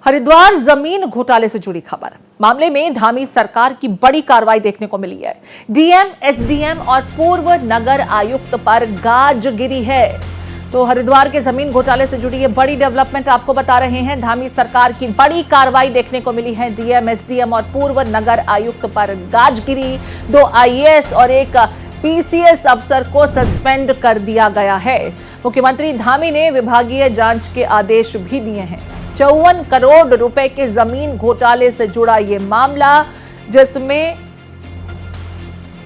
हरिद्वार जमीन घोटाले से जुड़ी खबर। मामले में धामी सरकार की बड़ी कार्रवाई देखने को मिली है। डीएम, एसडीएम और पूर्व नगर आयुक्त पर गाज गिरी है। तो हरिद्वार के जमीन घोटाले से जुड़ी ये बड़ी डेवलपमेंट आपको बता रहे हैं। धामी सरकार की बड़ी कार्रवाई देखने को मिली है। डीएम, एसडीएम और पूर्व नगर आयुक्त पर गाज गिरी। 2 आईएएस और एक पीसीएस अफसर को सस्पेंड कर दिया गया है। मुख्यमंत्री धामी ने विभागीय जांच के आदेश भी दिए हैं। 54 करोड़ रुपए के जमीन घोटाले से जुड़ा ये मामला, जिसमें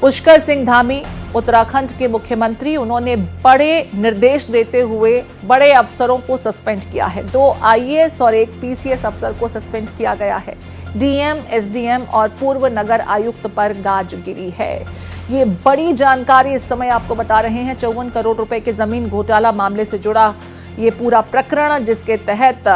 पुष्कर सिंह धामी उत्तराखंड के मुख्यमंत्री, उन्होंने बड़े निर्देश देते हुए बड़े अफसरों को सस्पेंड किया है। 2 आईएएस और एक पीसीएस अफसर को सस्पेंड किया गया है। डीएम, एसडीएम और पूर्व नगर आयुक्त पर गाज गिरी है। ये बड़ी जानकारी इस समय आपको बता रहे हैं। 54 करोड़ रुपए के जमीन घोटाला मामले से जुड़ा ये पूरा प्रकरण, जिसके तहत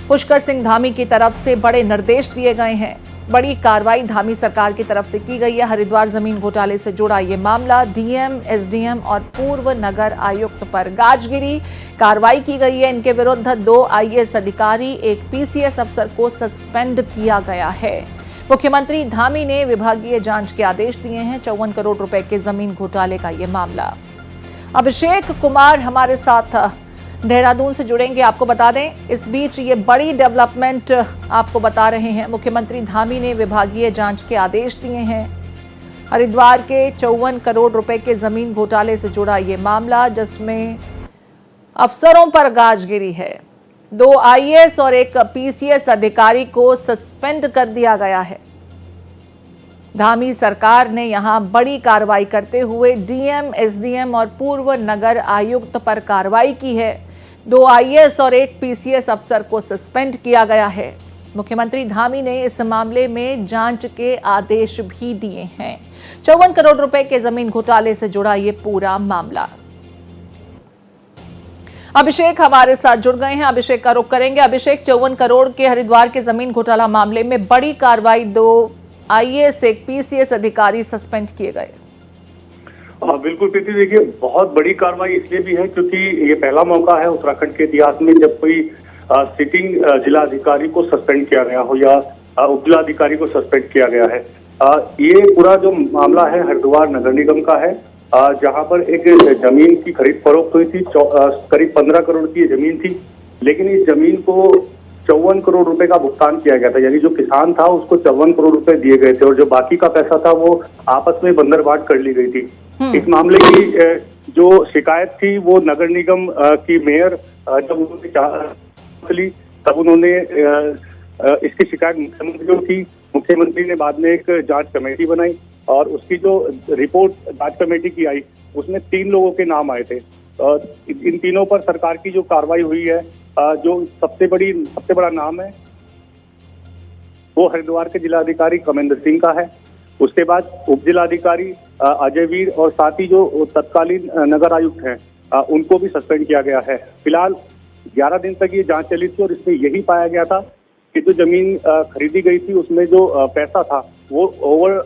पुष्कर सिंह धामी की तरफ से बड़े निर्देश दिए गए हैं। बड़ी कार्रवाई धामी सरकार की तरफ से की गई है। हरिद्वार जमीन घोटाले से जुड़ा ये मामला, डीएम, एसडीएम और पूर्व नगर आयुक्त पर गाजगिरी कार्रवाई की गई है। इनके विरुद्ध 2 आईएएस अधिकारी, एक पीसीएस अफसर को सस्पेंड किया गया है। मुख्यमंत्री धामी ने विभागीय जांच के आदेश दिए हैं। 54 करोड़ रुपए के जमीन घोटाले का ये मामला। अभिषेक कुमार हमारे साथ देहरादून से जुड़ेंगे। आपको बता दें, इस बीच ये बड़ी डेवलपमेंट आपको बता रहे हैं। मुख्यमंत्री धामी ने विभागीय जांच के आदेश दिए हैं। हरिद्वार के 54 करोड़ रुपए के जमीन घोटाले से जुड़ा ये मामला, जिसमें अफसरों पर गाजगिरी है। 2 आईएएस और एक पीसीएस अधिकारी को सस्पेंड कर दिया गया है। धामी सरकार ने यहां बड़ी कार्रवाई करते हुए डीएम, एसडीएम और पूर्व नगर आयुक्त पर कार्रवाई की है। 2 आईएएस और एक पीसीएस अफसर को सस्पेंड किया गया है। मुख्यमंत्री धामी ने इस मामले में जांच के आदेश भी दिए हैं। 54 करोड़ रुपए के जमीन घोटाले से जुड़ा ये पूरा मामला। अभिषेक हमारे साथ जुड़ गए हैं। अभिषेक का रुख करेंगे। अभिषेक, 54 करोड़ के हरिद्वार के जमीन घोटाला मामले में बड़ी कार्रवाई, 2 आईएएस, एक पीसीएस अधिकारी सस्पेंड किए गए। बिल्कुल प्रीति, देखिए बहुत बड़ी कार्रवाई इसलिए भी है क्योंकि ये पहला मौका है उत्तराखंड के इतिहास में जब कोई सिटिंग जिलाधिकारी को सस्पेंड किया गया हो या उप जिलाधिकारी को सस्पेंड किया गया है। ये पूरा जो मामला है हरिद्वार नगर निगम का है, जहां पर एक जमीन की खरीद फरोख्त हुई थी। करीब 15 करोड़ की जमीन थी, लेकिन इस जमीन को 54 करोड़ रुपए का भुगतान किया गया था। यानी जो किसान था उसको 54 करोड़ रुपए दिए गए थे और जो बाकी का पैसा था वो आपस में बंदरबाट कर ली गई थी। इस मामले की जो शिकायत थी वो नगर निगम की मेयर जब उन्होंने ली तब उन्होंने इसकी शिकायत मुख्यमंत्री को की। मुख्यमंत्री ने बाद में एक जांच कमेटी बनाई और उसकी जो रिपोर्ट जांच कमेटी की आई उसमें 3 लोगों के नाम आए थे। इन तीनों पर सरकार की जो कार्रवाई हुई है, जो सबसे बड़ा नाम है वो हरिद्वार के जिलाधिकारी कमेंद्र सिंह का है। उसके बाद उप जिलाधिकारी अजय वीर और साथ ही जो तत्कालीन नगर आयुक्त हैं उनको भी सस्पेंड किया गया है। फिलहाल 11 दिन तक ये जांच चली थी और इसमें यही पाया गया था कि जो जमीन खरीदी गई थी उसमें जो पैसा था वो ओवर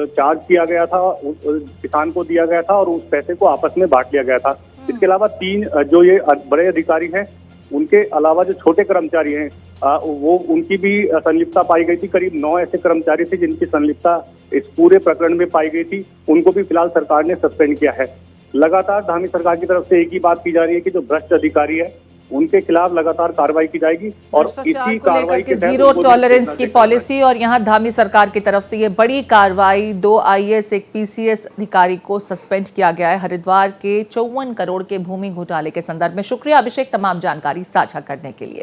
चार्ज किया गया था, किसान को दिया गया था और उस पैसे को आपस में बांट लिया गया था। इसके अलावा 3 जो ये बड़े अधिकारी हैं, उनके अलावा जो छोटे कर्मचारी हैं वो उनकी भी संलिप्तता पाई गई थी। करीब 9 ऐसे कर्मचारी थे जिनकी संलिप्तता इस पूरे प्रकरण में पाई गई थी। उनको भी फिलहाल सरकार ने सस्पेंड किया है। लगातार धामी सरकार की तरफ से एक ही बात की जा रही है कि जो भ्रष्ट अधिकारी है उनके खिलाफ लगातार कार्रवाई की जाएगी और इसी कार्रवाई के तहत 0 टॉलरेंस की पॉलिसी और यहां धामी सरकार की तरफ से ये बड़ी कार्रवाई, 2 आईएएस, एक पीसीएस अधिकारी को सस्पेंड किया गया है हरिद्वार के 54 करोड़ के भूमि घोटाले के संदर्भ में। शुक्रिया अभिषेक तमाम जानकारी साझा करने के लिए।